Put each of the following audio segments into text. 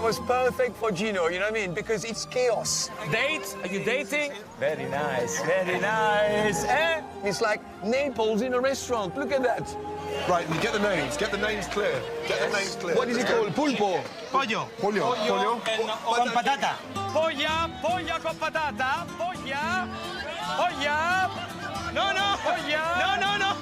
was perfect for Gino, you know what I mean? Because it's chaos. Date? Are you dating? Very nice, very nice. Eh? It's like Naples in a restaurant. Look at that. Right, you get the names. Get the names clear. Get the names clear. What is it called? Pulpo. Pollo. Pollo. Pollo. Con patata. Polla, polla con patata, polla, polla. No, no, polla. No, no, no.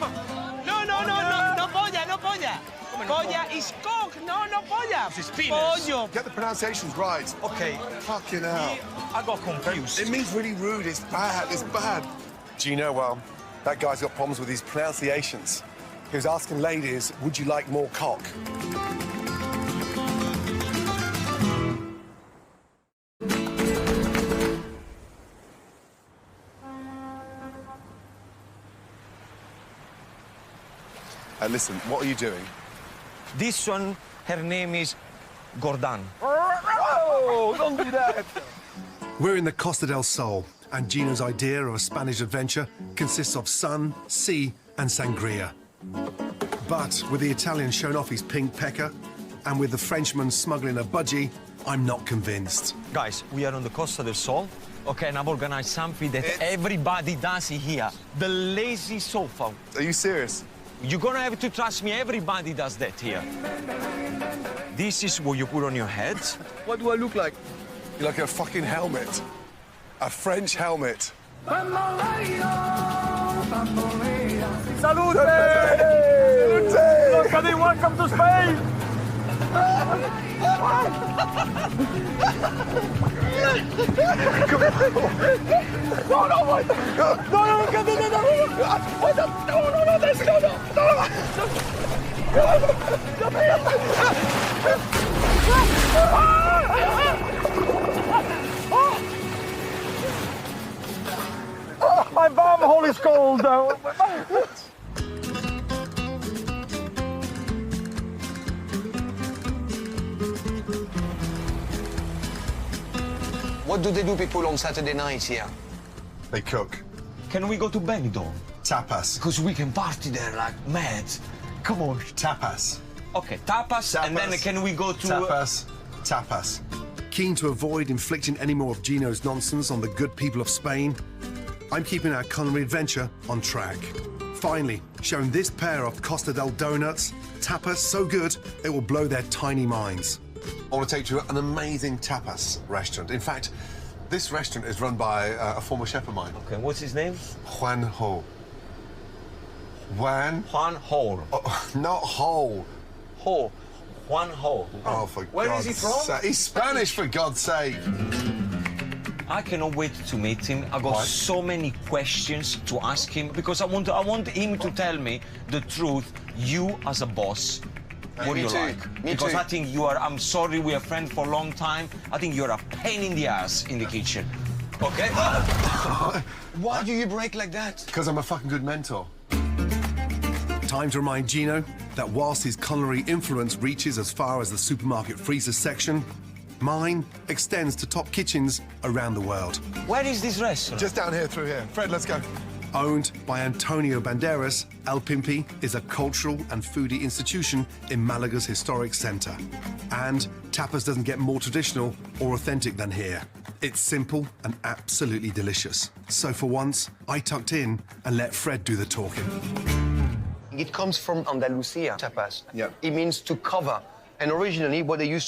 No, no, no, no, no polla, no polla. Polla is cooked, no, no polla. It's penis. Pollo. Get the pronunciations right. Okay. Fucking hell. I got confused. It means really rude. It's bad. It's bad. Gino, well, that guy's got problems with his pronunciations. He was asking ladies, would you like more cock? Listen, what are you doing? This one, her name is Gordon. Oh, don't do that. We're in the Costa del Sol, and Gino's idea of a Spanish adventure consists of sun, sea, and sangria. But with the Italian showing off his pink pecker, and with the Frenchman smuggling a budgie, I'm not convinced. Guys, we are on the Costa del Sol, okay, and I've organized something that everybody does here. The lazy sofa. Are you serious? You're gonna have to trust me, everybody does that here. This is what you put on your head. What do I look like? You're like a fucking helmet. A French helmet. Salute! Salute! Welcome to Spain! No, no, what? No, no, no, no, no, no, what the? No, no, no, this, no, no, oh, my bum hole is cold. What do they do, people, on Saturday nights here? They cook. Can we go to Benidorm? Tapas. Because we can party there like mad. Come on. Tapas. Okay, tapas, and then can we go to... Tapas. Tapas. Keen to avoid inflicting any more of Gino's nonsense on the good people of Spain, I'm keeping our culinary adventure on track. Finally, showing this pair of Costa del Donuts, tapas so good it will blow their tiny minds. I want to take you to an amazing tapas restaurant. In fact, this restaurant is run by a former chef of mine. Okay, what's his name? Juan Ho. Juan Ho. Oh, not Ho. Ho. Juan Ho. Oh, for Where God's is he from? sake. He's Spanish, for God's sake. I cannot wait to meet him. I got so many questions to ask him because I want him to tell me the truth. You as a boss, what do you like? Because I think you are. I'm sorry, we are friends for a long time. I think you're a pain in the ass in the kitchen. Okay? Why do you break like that? Because I'm a fucking good mentor. Time to remind Gino that whilst his culinary influence reaches as far as the supermarket freezer section, mine extends to top kitchens around the world. Where is this restaurant? Just down here, through here. Fred, let's go. Owned by Antonio Banderas, El Pimpi is a cultural and foodie institution in Malaga's historic centre. And tapas doesn't get more traditional or authentic than here. It's simple and absolutely delicious. So for once, I tucked in and let Fred do the talking. It comes from Andalusia, tapas. Yeah. It means to cover. And originally, what they used